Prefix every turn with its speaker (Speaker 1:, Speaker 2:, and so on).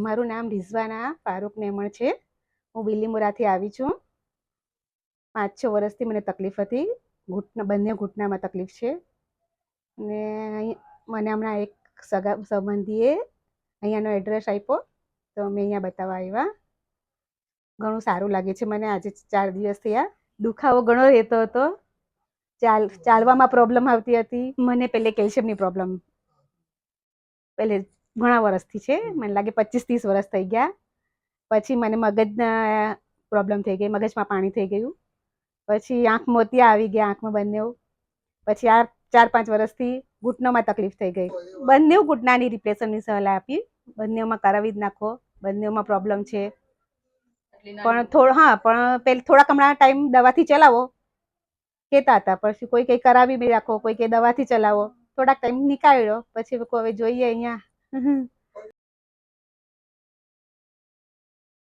Speaker 1: મારું નામ રિઝવાના ફારૂક મેમણ છે. હું બિલીમોરાથી આવી છું. 5-6 વર્ષથી મને તકલીફ હતી. બંને ઘૂંટણામાં તકલીફ છે. ને મને હમણાં એક સગા સંબંધીએ અહીંયાનો એડ્રેસ આપ્યો, તો અમે અહીંયા બતાવવા આવ્યા. ઘણું સારું લાગે છે મને. આજે 4 દિવસ થયા. દુખાવો ઘણો રહેતો હતો. ચાલવામાં પ્રોબ્લેમ આવતી હતી. મને પહેલે કેલ્શિયમની પ્રોબ્લેમ પહેલે ઘણા વર્ષથી છે. મને લાગે 25-30 વર્ષ થઈ ગયા. પછી મને મગજના પ્રોબ્લેમ થઈ ગઈ, મગજમાં પાણી થઈ ગયું. પછી આંખ મોતિયા આવી ગયા આંખમાં બંને. પછી આ 4-5 વર્ષથી ઘૂંટણોમાં તકલીફ થઈ ગઈ. બંને ઘૂંટણાની રિપ્લેસમેન્ટની સલાહ આપી. બંનેમાં કરાવી જ નાખો, બંનેમાં પ્રોબ્લેમ છે. પણ થોડાક હમણાં ટાઈમ દવાથી ચલાવો કહેતા હતા. પછી કોઈ કંઈ કરાવી બી રાખો, કોઈ કે દવાથી ચલાવો. થોડાક ટાઈમ નીકાળ્યો, પછી હવે જોઈએ અહીંયા